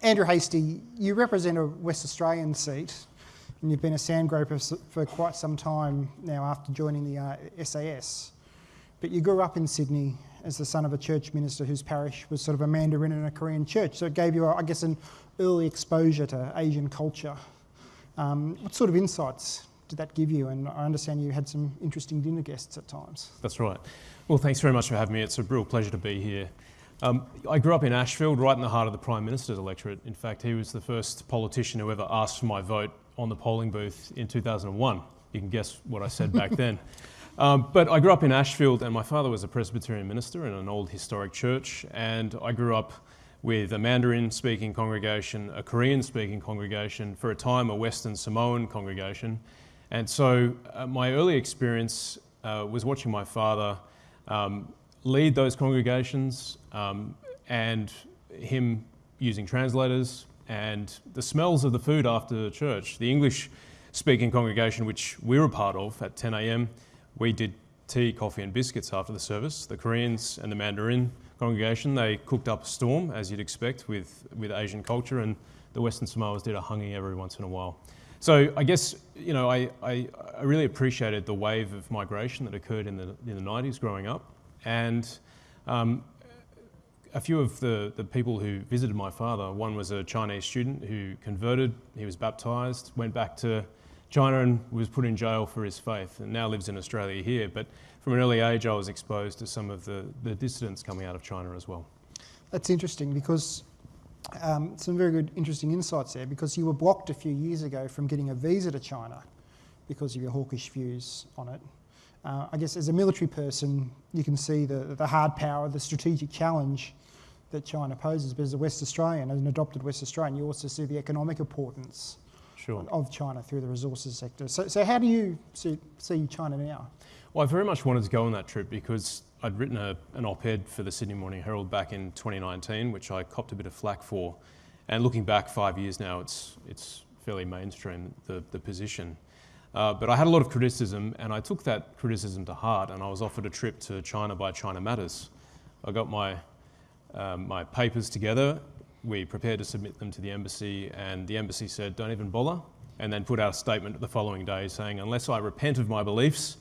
Andrew Hastie, you represent a West Australian seat, and you've been a sandgroper for quite some time now after joining the SAS. But you grew up in Sydney as the son of a church minister whose parish was sort of a Mandarin and a Korean church. So it gave you, I guess, an early exposure to Asian culture. What sort of insights did that give you? And I understand you had some interesting dinner guests at times. That's right. Well, thanks very much for having me. It's a real pleasure to be here. I grew up in Ashfield, right in the heart of the Prime Minister's electorate. In fact, he was the first politician who ever asked for my vote on the polling booth in 2001. You can guess what I said back then. But I grew up in Ashfield, and my father was a Presbyterian minister in an old historic church, and I grew up with a Mandarin-speaking congregation, a Korean-speaking congregation, for a time a Western Samoan congregation. And so my early experience was watching my father lead those congregations and him using translators and the smells of the food after church. The English-speaking congregation, which we were a part of at 10 a.m, we did tea, coffee and biscuits after the service. The Koreans and the Mandarin congregation, they cooked up a storm, as you'd expect, with Asian culture, and the Western Samoans did a hanging every once in a while. So I guess, you know, I really appreciated the wave of migration that occurred in the 90s growing up. And a few of the people who visited my father, one was a Chinese student who converted, he was baptised, went back to China and was put in jail for his faith, and now lives in Australia here. But from an early age I was exposed to some of the dissidents coming out of China as well. That's interesting, because some very good, interesting insights there, because you were blocked a few years ago from getting a visa to China because of your hawkish views on it. I guess as a military person, you can see the hard power, the strategic challenge that China poses, but as a West Australian, as an adopted West Australian, you also see the economic importance of China through the resources sector. So how do you see China now? Well, I very much wanted to go on that trip because I'd written an op-ed for the Sydney Morning Herald back in 2019, which I copped a bit of flack for. And looking back 5 years now, it's fairly mainstream, the position. But I had a lot of criticism, and I took that criticism to heart, and I was offered a trip to China by China Matters. I got my papers together, we prepared to submit them to the embassy, and the embassy said, don't even bother, and then put out a statement the following day saying, unless I repent of my beliefs,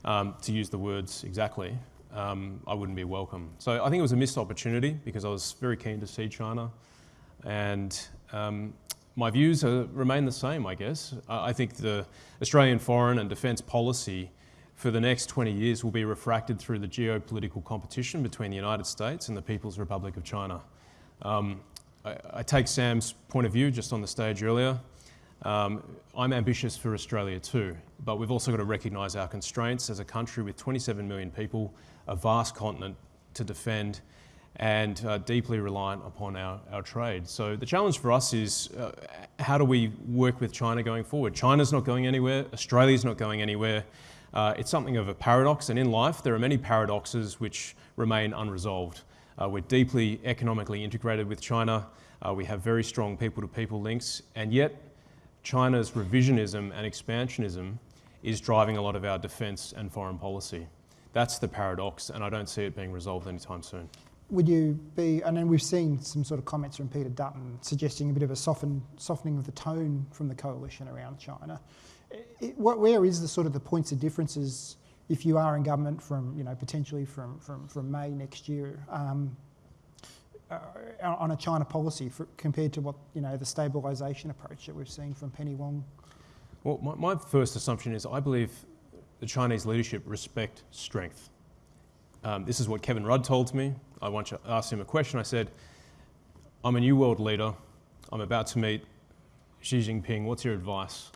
to use the words exactly, I wouldn't be welcome. So I think it was a missed opportunity because I was very keen to see China, and my views remain the same, I guess. I think the Australian foreign and defence policy for the next 20 years will be refracted through the geopolitical competition between the United States and the People's Republic of China. I take Sam's point of view just on the stage earlier. I'm ambitious for Australia too, but we've also got to recognise our constraints as a country with 27 million people, a vast continent to defend, and deeply reliant upon our trade. So the challenge for us is how do we work with China going forward? China's not going anywhere, Australia's not going anywhere. It's something of a paradox, and in life there are many paradoxes which remain unresolved. We're deeply economically integrated with China, we have very strong people-to-people links, and yet China's revisionism and expansionism is driving a lot of our defence and foreign policy. That's the paradox, and I don't see it being resolved anytime soon. Would you be, and then we've seen some sort of comments from Peter Dutton suggesting a bit of a softening of the tone from the coalition around China. Where is the sort of the points of differences if you are in government from, you know, potentially from May next year on a China policy compared to what, you know, the stabilisation approach that we've seen from Penny Wong? Well, my first assumption is I believe the Chinese leadership respect strength. This is what Kevin Rudd told me. I once asked him a question. I said, I'm a new world leader. I'm about to meet Xi Jinping. What's your advice?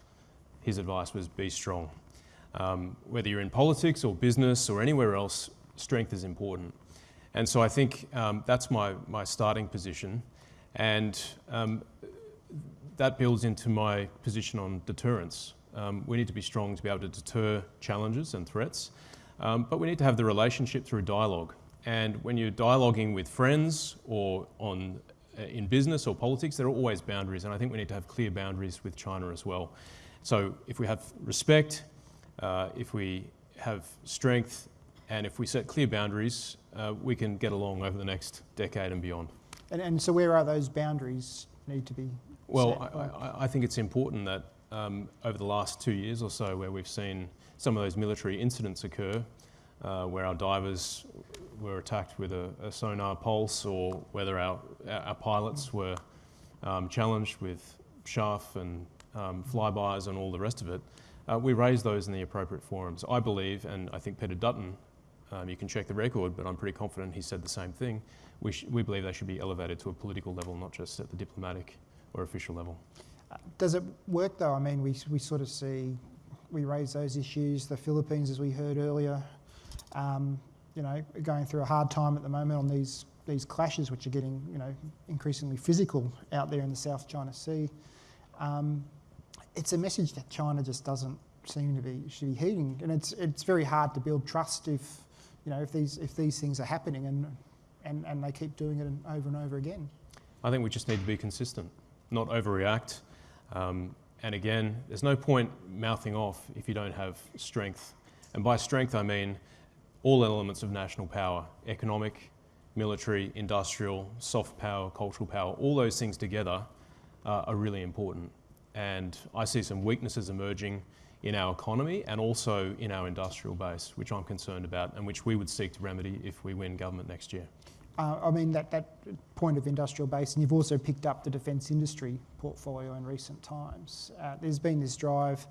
His advice was be strong. Whether you're in politics or business or anywhere else, strength is important. And so I think that's my starting position. And that builds into my position on deterrence. We need to be strong to be able to deter challenges and threats. But we need to have the relationship through dialogue. And when you're dialoguing with friends or in business or politics, there are always boundaries. And I think we need to have clear boundaries with China as well. So if we have respect, if we have strength, and if we set clear boundaries, we can get along over the next decade and beyond. And so where are those boundaries need to be Well, set by? I think it's important that over the last 2 years or so, where we've seen some of those military incidents occur, where our divers were attacked with a sonar pulse, or whether our pilots were challenged with chaff and flybys and all the rest of it, we raised those in the appropriate forums. I believe, and I think Peter Dutton, you can check the record, but I'm pretty confident he said the same thing, we believe they should be elevated to a political level, not just at the diplomatic or official level. Does it work though? I mean, we sort of see, we raise those issues. The Philippines, as we heard earlier, going through a hard time at the moment on these clashes, which are getting increasingly physical out there in the South China Sea. It's a message that China just doesn't seem to be heeding, and it's very hard to build trust if these things are happening and they keep doing it over and over again. I think we just need to be consistent, not overreact. And again, there's no point mouthing off if you don't have strength. And by strength, I mean all elements of national power: economic, military, industrial, soft power, cultural power. All those things together are really important. And I see some weaknesses emerging in our economy and also in our industrial base, which I'm concerned about and which we would seek to remedy if we win government next year. I mean, that point of industrial base, and you've also picked up the defence industry portfolio in recent times. There's been this drive,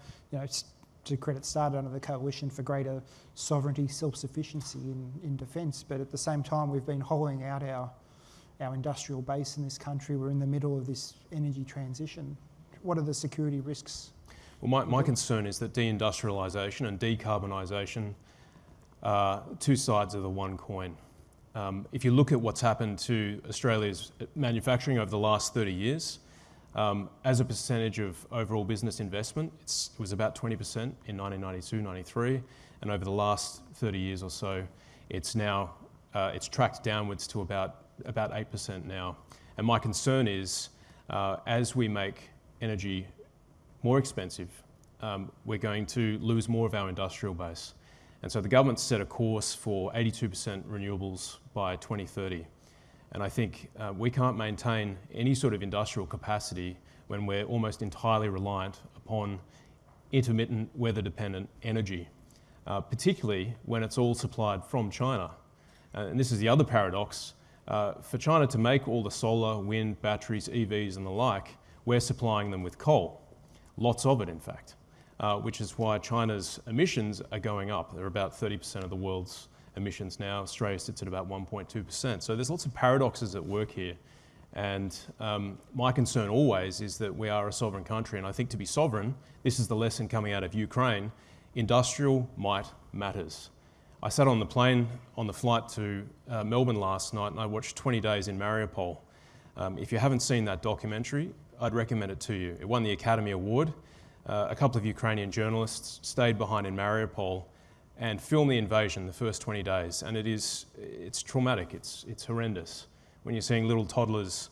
to credit, started under the Coalition for greater sovereignty, self-sufficiency in defence, but at the same time we've been hollowing out our industrial base in this country. We're in the middle of this energy transition. What are the security risks? Well, my concern is that deindustrialisation and decarbonisation are two sides of the one coin. If you look at what's happened to Australia's manufacturing over the last 30 years, as a percentage of overall business investment, it was about 20% in 1992, 93, and over the last 30 years or so, it's tracked downwards to about 8% now. And my concern is, as we make energy more expensive, we're going to lose more of our industrial base. And so the government set a course for 82% renewables by 2030. And I think we can't maintain any sort of industrial capacity when we're almost entirely reliant upon intermittent, weather-dependent energy, particularly when it's all supplied from China. And this is the other paradox. For China to make all the solar, wind, batteries, EVs and the like, we're supplying them with coal, lots of it in fact. Which is why China's emissions are going up. They're about 30% of the world's emissions now. Australia sits at about 1.2%. So there's lots of paradoxes at work here. And my concern always is that we are a sovereign country. And I think to be sovereign, this is the lesson coming out of Ukraine, industrial might matters. I sat on the plane on the flight to Melbourne last night and I watched 20 Days in Mariupol. If you haven't seen that documentary, I'd recommend it to you. It won the Academy Award. A couple of Ukrainian journalists stayed behind in Mariupol and filmed the invasion the first 20 days. And it's traumatic, it's horrendous. When you're seeing little toddlers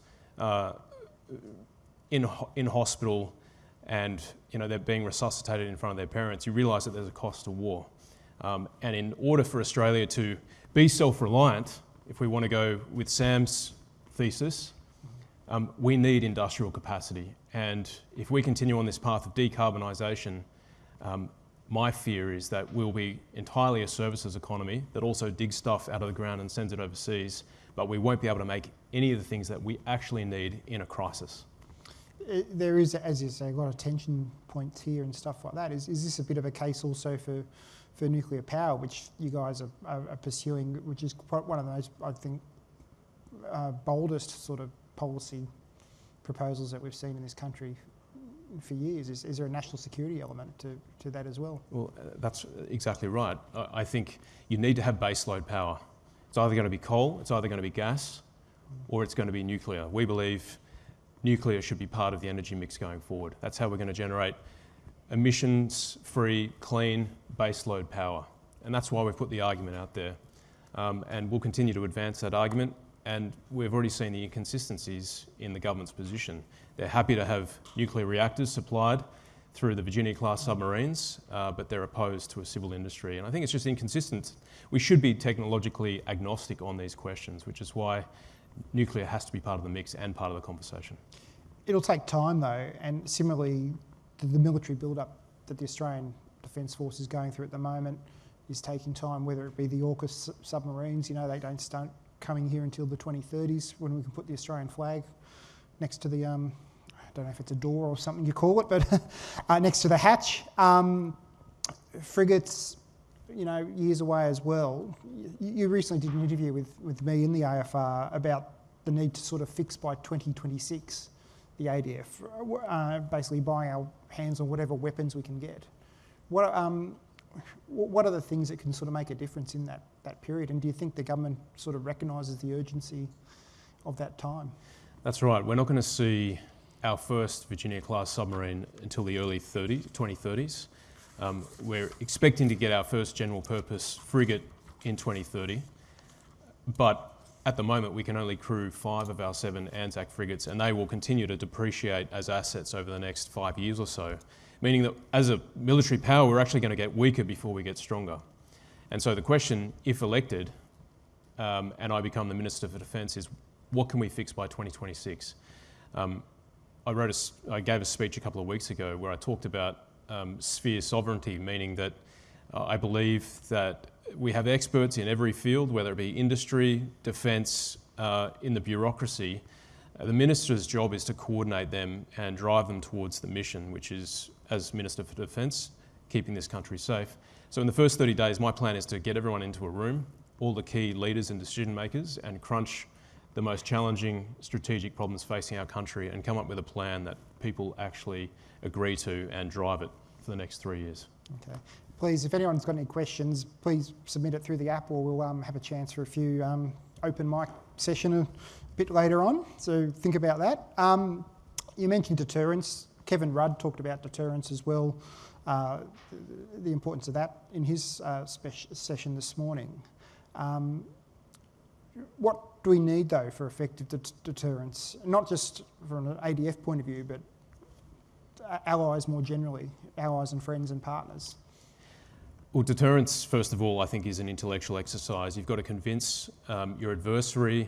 in hospital and they're being resuscitated in front of their parents, you realise that there's a cost to war. And in order for Australia to be self-reliant, if we want to go with Sam's thesis, we need industrial capacity. And if we continue on this path of decarbonisation, my fear is that we'll be entirely a services economy that also digs stuff out of the ground and sends it overseas, but we won't be able to make any of the things that we actually need in a crisis. There is, as you say, a lot of tension points here and stuff like that. Is this a bit of a case also for nuclear power, which you guys are pursuing, which is one of the most, I think, boldest sort of policy proposals that we've seen in this country for years? Is there a national security element to that as well? Well, that's exactly right. I think you need to have baseload power. It's either going to be coal, it's either going to be gas, or it's going to be nuclear. We believe nuclear should be part of the energy mix going forward. That's how we're going to generate emissions-free, clean baseload power. And that's why we've put the argument out there. And we'll continue to advance that argument. And we've already seen the inconsistencies in the government's position. They're happy to have nuclear reactors supplied through the Virginia-class submarines, but they're opposed to a civil industry. And I think it's just inconsistent. We should be technologically agnostic on these questions, which is why nuclear has to be part of the mix and part of the conversation. It'll take time though, and similarly, the military build-up that the Australian Defence Force is going through at the moment is taking time, whether it be the AUKUS submarines, they don't start coming here until the 2030s when we can put the Australian flag next to the, I don't know if it's a door or something you call it, but next to the hatch. Frigates, years away as well. You recently did an interview with me in the AFR about the need to sort of fix by 2026 the ADF, basically buying our hands on whatever weapons we can get. What are the things that can sort of make a difference in that period? And do you think the government sort of recognises the urgency of that time? That's right. We're not going to see our first Virginia-class submarine until the early 2030s. We're expecting to get our first general-purpose frigate in 2030, but at the moment we can only crew 5 of our 7 Anzac frigates, and they will continue to depreciate as assets over the next 5 years or so, meaning that as a military power we're actually going to get weaker before we get stronger. And so the question, if elected, and I become the Minister for Defence, is what can we fix by 2026? I gave a speech a couple of weeks ago where I talked about sphere sovereignty, meaning that I believe that we have experts in every field, whether it be industry, defence, in the bureaucracy. The Minister's job is to coordinate them and drive them towards the mission, which is, as Minister for Defence, keeping this country safe. So in the first 30 days, my plan is to get everyone into a room, all the key leaders and decision makers, and crunch the most challenging strategic problems facing our country and come up with a plan that people actually agree to and drive it for the next 3 years. Okay. Please, if anyone's got any questions, please submit it through the app, or we'll have a chance for a few open mic session a bit later on. So think about that. You mentioned deterrence. Kevin Rudd talked about deterrence as well, the importance of that in his session this morning. What do we need though for effective deterrence? Not just from an ADF point of view, but allies more generally, allies and friends and partners. Well, deterrence, first of all, I think is an intellectual exercise. You've got to convince your adversary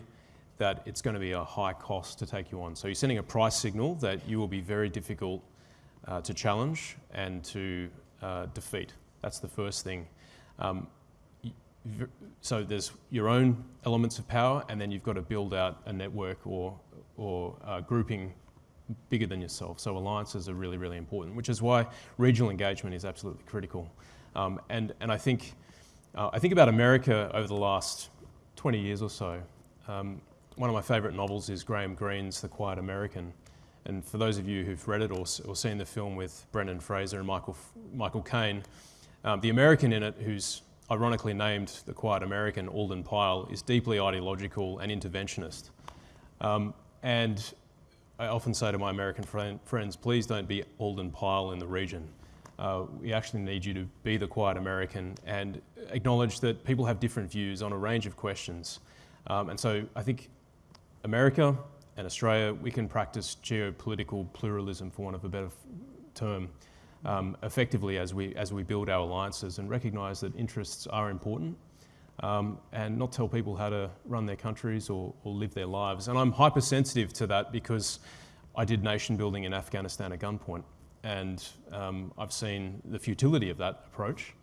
that it's going to be a high cost to take you on. So you're sending a price signal that you will be very difficult to challenge and to defeat. That's the first thing. So there's your own elements of power, and then you've got to build out a network or grouping bigger than yourself. So alliances are really, really important, which is why regional engagement is absolutely critical. And I think about America over the last 20 years or so. One of my favourite novels is Graham Greene's The Quiet American. And for those of you who've read it or seen the film with Brendan Fraser and Michael Caine, the American in it, who's ironically named The Quiet American, Alden Pyle, is deeply ideological and interventionist. And I often say to my American friends, please don't be Alden Pyle in the region. We actually need you to be the quiet American and acknowledge that people have different views on a range of questions. And so I think America and Australia, we can practice geopolitical pluralism, for want of a better term, effectively as we build our alliances and recognise that interests are important, and not tell people how to run their countries or live their lives. And I'm hypersensitive to that because I did nation building in Afghanistan at gunpoint. And I've seen the futility of that approach,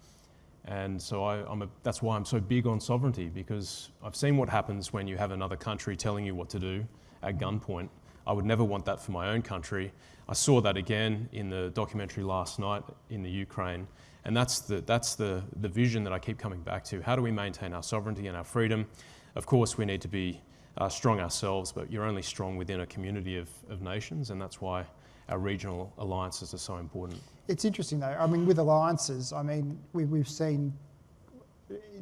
and so that's why I'm so big on sovereignty, because I've seen what happens when you have another country telling you what to do at gunpoint. I would never want that for my own country. I saw that again in the documentary last night in the Ukraine, and that's the vision that I keep coming back to. How do we maintain our sovereignty and our freedom? Of course, we need to be strong ourselves, but you're only strong within a community of nations, and that's why our regional alliances are so important. It's interesting though, I mean, with alliances, I mean, we've seen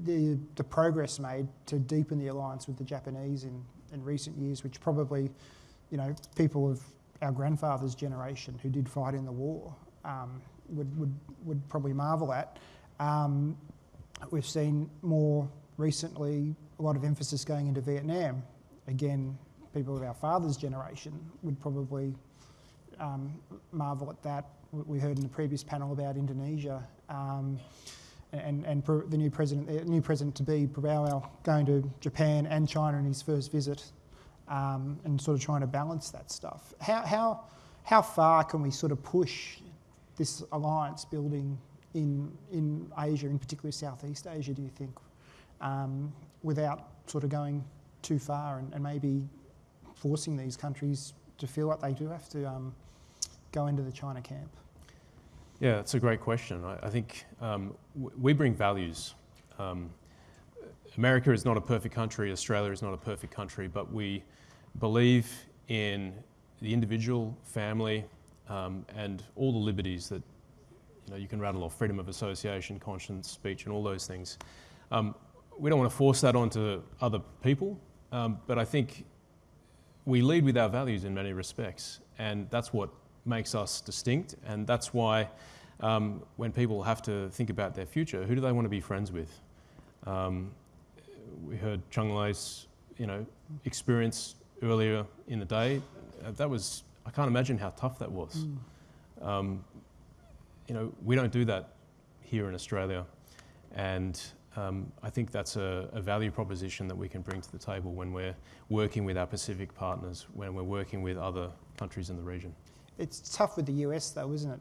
the progress made to deepen the alliance with the Japanese in recent years, which probably, people of our grandfather's generation who did fight in the war would probably marvel at. We've seen more recently a lot of emphasis going into Vietnam. Again, people of our father's generation would probably marvel at that. We heard in the previous panel about Indonesia and the new president to be Prabowo going to Japan and China in his first visit. and sort of trying to balance that stuff. How far can we sort of push this alliance building in Asia, in particular Southeast Asia, do you think, without sort of going too far and maybe forcing these countries to feel like they do have to go into the China camp? Yeah, it's a great question. I think we bring values. America is not a perfect country, Australia is not a perfect country, but we believe in the individual, family, and all the liberties that you can rattle off: freedom of association, conscience, speech, and all those things. We don't want to force that onto other people, but I think we lead with our values in many respects, and that's what makes us distinct, and that's why when people have to think about their future, who do they want to be friends with? We heard Chung Lei's experience earlier in the day. I can't imagine how tough that was. We don't do that here in Australia, and I think that's a value proposition that we can bring to the table when we're working with our Pacific partners, when we're working with other countries in the region. It's tough with the US though, isn't it,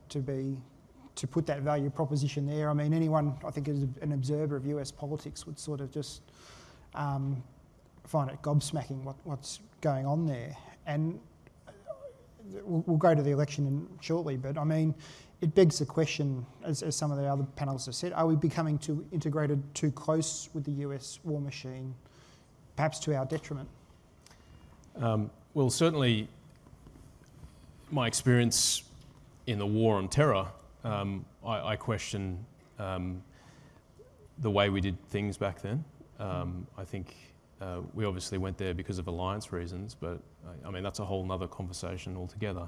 to put that value proposition there? I mean, anyone, I think, as an observer of US politics would sort of just find it gobsmacking what's going on there. And we'll go to the election shortly, but I mean, it begs the question, as some of the other panellists have said, are we becoming too integrated, too close with the US war machine, perhaps to our detriment? Well, certainly my experience in the war on terror, I question the way we did things back then. I think we obviously went there because of alliance reasons, but I mean, that's a whole nother conversation altogether.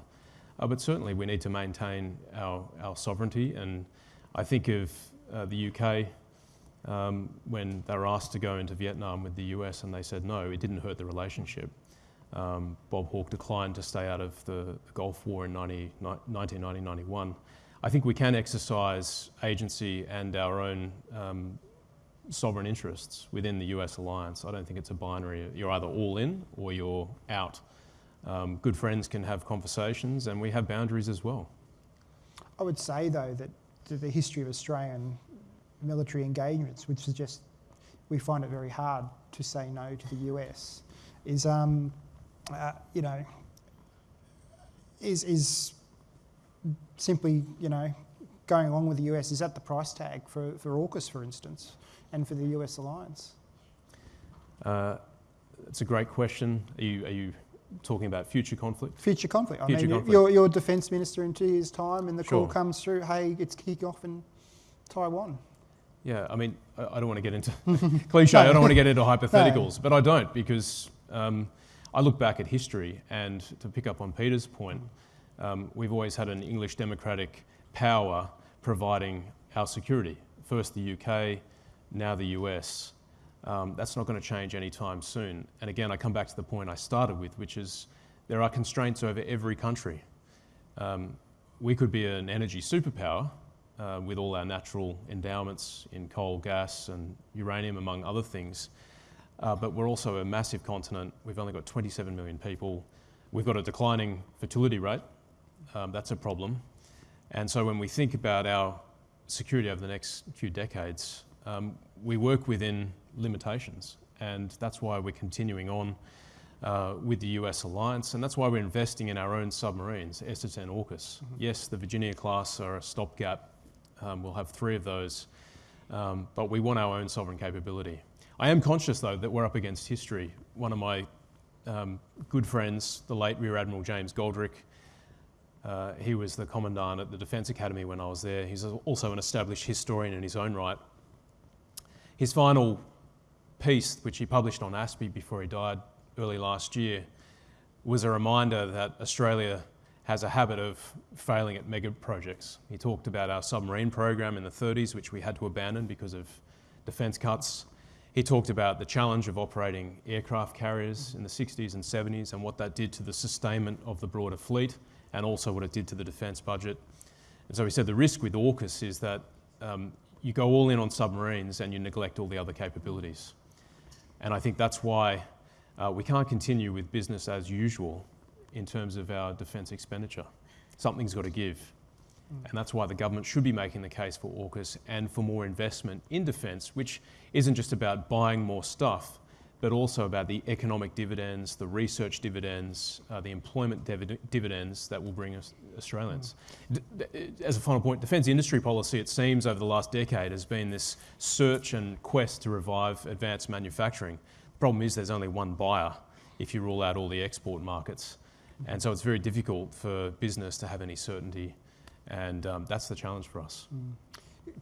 But certainly we need to maintain our sovereignty, and I think of the UK when they were asked to go into Vietnam with the US and they said no, it didn't hurt the relationship. Bob Hawke declined to stay out of the Gulf War in 1990-91. I think we can exercise agency and our own sovereign interests within the US alliance. I don't think it's a binary. You're either all in or you're out. Good friends can have conversations, and we have boundaries as well. I would say, though, that the history of Australian military engagements, which suggests we find it very hard to say no to the US, is simply, going along with the US is at the price tag for AUKUS, for instance, and for the US alliance. It's a great question. Are you talking about future conflict? Future conflict. I mean, conflict. You're defence minister in 2 years' time, and the call comes through, hey, it's kick off in Taiwan. Yeah, I mean, I don't want to get into cliche. I don't want to get into hypotheticals, but I don't, because I look back at history, and to pick up on Peter's point, we've always had an English democratic power providing our security. First the UK, now the US. That's not going to change anytime soon. And again, I come back to the point I started with, which is there are constraints over every country. We could be an energy superpower with all our natural endowments in coal, gas and uranium, among other things. But we're also a massive continent. We've only got 27 million people. We've got a declining fertility rate. That's a problem. And so when we think about our security over the next few decades, we work within limitations, and that's why we're continuing on with the US alliance, and that's why we're investing in our own submarines, S-10 AUKUS. Yes, the Virginia class are a stopgap. We'll have 3 of those, but we want our own sovereign capability. I am conscious, though, that we're up against history. One of my good friends, the late Rear Admiral James Goldrick, he was the Commandant at the Defence Academy when I was there. He's also an established historian in his own right. His final piece, which he published on ASPI before he died early last year, was a reminder that Australia has a habit of failing at mega projects. He talked about our submarine program in the 30s, which we had to abandon because of defence cuts. He talked about the challenge of operating aircraft carriers in the 60s and 70s and what that did to the sustainment of the broader fleet, and also what it did to the defence budget. And so he said the risk with AUKUS is that you go all in on submarines and you neglect all the other capabilities. And I think that's why we can't continue with business as usual in terms of our defence expenditure. Something's got to give. And that's why the government should be making the case for AUKUS and for more investment in defence, which isn't just about buying more stuff, but also about the economic dividends, the research dividends, the employment dividends that will bring us Australians. As a final point, defence industry policy, it seems, over the last decade has been this search and quest to revive advanced manufacturing. The problem is there's only one buyer if you rule out all the export markets. And so it's very difficult for business to have any certainty. And that's the challenge for us.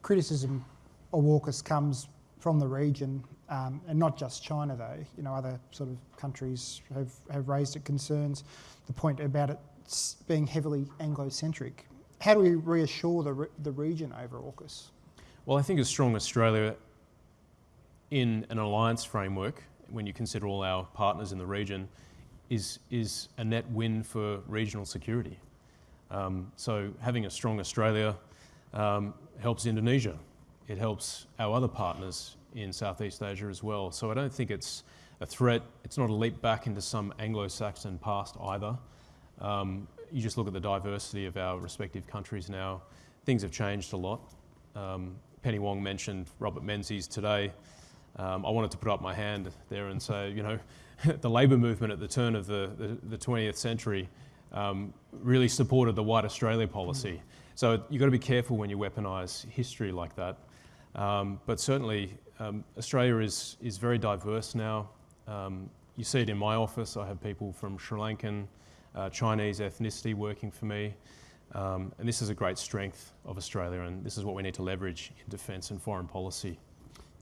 Criticism of AUKUS comes from the region, and not just China though. You know, other sort of countries have raised it concerns. The point about it being heavily Anglo-centric. How do we reassure the region over AUKUS? Well, I think a strong Australia in an alliance framework, when you consider all our partners in the region, is a net win for regional security. So having a strong Australia helps Indonesia. It helps our other partners in Southeast Asia as well. So I don't think it's a threat. It's not a leap back into some Anglo-Saxon past either. You just look at the diversity of our respective countries now. Things have changed a lot. Penny Wong mentioned Robert Menzies today. I wanted to put up my hand there and say, you know, the labour movement at the turn of the 20th century really supported the White Australia policy. So you've got to be careful when you weaponise history like that. But certainly Australia is very diverse now. You see it in my office. I have people from Sri Lankan, Chinese ethnicity working for me. And this is a great strength of Australia, and this is what we need to leverage in defence and foreign policy.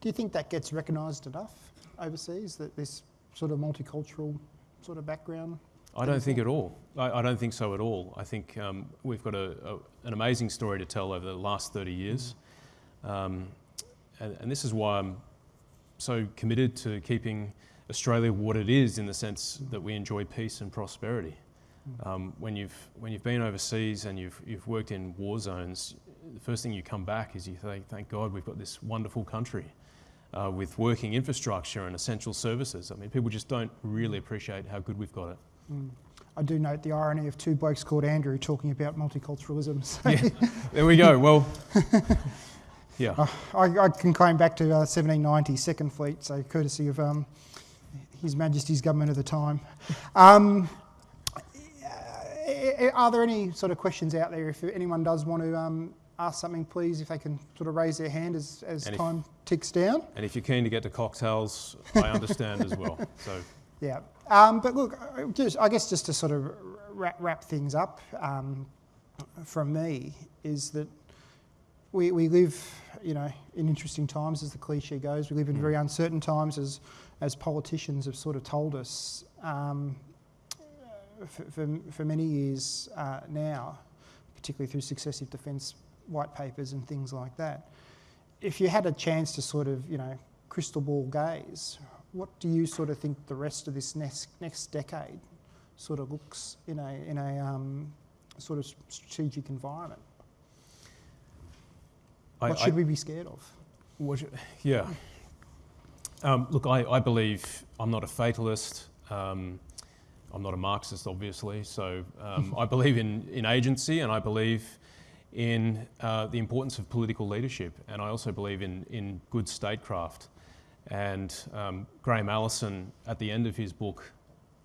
Do you think that gets recognised enough overseas, that this sort of multicultural sort of background? I don't think at all. I don't think so at all. I think we've got an amazing story to tell over the last 30 years. And this is why I'm so committed to keeping Australia what it is, in the sense that we enjoy peace and prosperity. When you've been overseas and you've worked in war zones, the first thing you come back is you think, thank God we've got this wonderful country with working infrastructure and essential services. I mean, people just don't really appreciate how good we've got it. I do note the irony of two blokes called Andrew talking about multiculturalism. So yeah, there we go. Well, yeah. I can claim back to 1790 Second Fleet, so courtesy of His Majesty's government at the time. Are there any sort of questions out there? If anyone does want to ask something, please, if they can sort of raise their hand as time ticks down. And if you're keen to get to cocktails, I understand as well. So. Yeah, but look, I guess just to sort of wrap things up from me is that we live, you know, in interesting times, as the cliche goes. We live in very uncertain times, as politicians have sort of told us for many years now, particularly through successive defence white papers and things like that. If you had a chance to sort of, you know, crystal ball gaze, what do you sort of think the rest of this next decade sort of looks in a sort of strategic environment? What should we be scared of? Yeah. Look, I believe, I'm not a fatalist. I'm not a Marxist, obviously. So I believe in agency, and I believe in the importance of political leadership, and I also believe in good statecraft. And Graham Allison, at the end of his book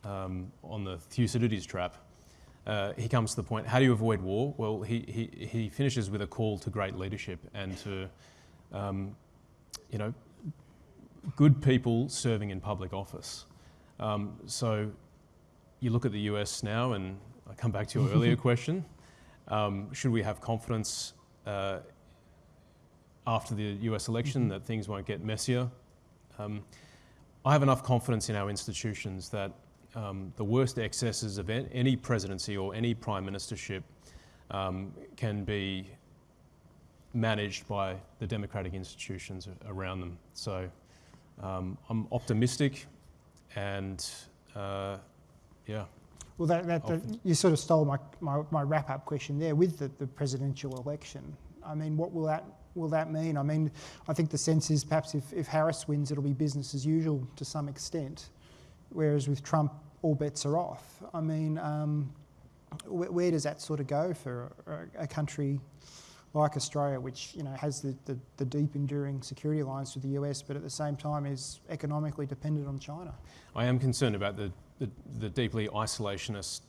on the Thucydides trap, he comes to the point, how do you avoid war? Well, he finishes with a call to great leadership and to, you know, good people serving in public office. So you look at the US now, and I come back to your earlier question, should we have confidence after the US election that things won't get messier? I have enough confidence in our institutions that the worst excesses of any presidency or any prime ministership can be managed by the democratic institutions around them. So I'm optimistic, and yeah. Well, you sort of stole my wrap-up question there with the presidential election. I mean, what will that mean? I mean, I think the sense is perhaps if Harris wins, it'll be business as usual to some extent. whereas with Trump, all bets are off. I mean, where does that sort of go for a country like Australia, which has the deep, enduring security alliance with the US, but at the same time is economically dependent on China? I am concerned about the deeply isolationist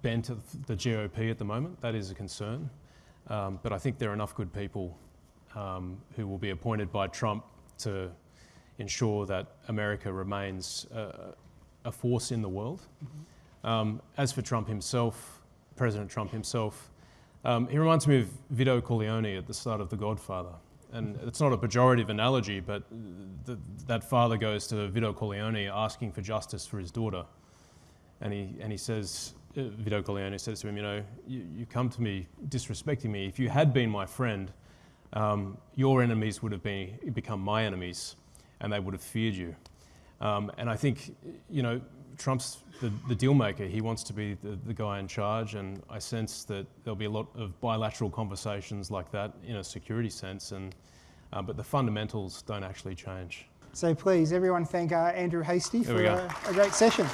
bent of the GOP at the moment. That is a concern. But I think there are enough good people who will be appointed by Trump to ensure that America remains a force in the world. Mm-hmm. As for Trump himself, President Trump himself, he reminds me of Vito Corleone at the start of The Godfather. And it's not a pejorative analogy, but that father goes to Vito Corleone asking for justice for his daughter. And he says, Vito Corleone says to him, you come to me disrespecting me. If you had been my friend, your enemies would have become my enemies, and they would have feared you. And I think, Trump's the deal maker. He wants to be the guy in charge, and I sense that there'll be a lot of bilateral conversations like that in a security sense, but the fundamentals don't actually change. So please, everyone thank Andrew Hastie for a great session.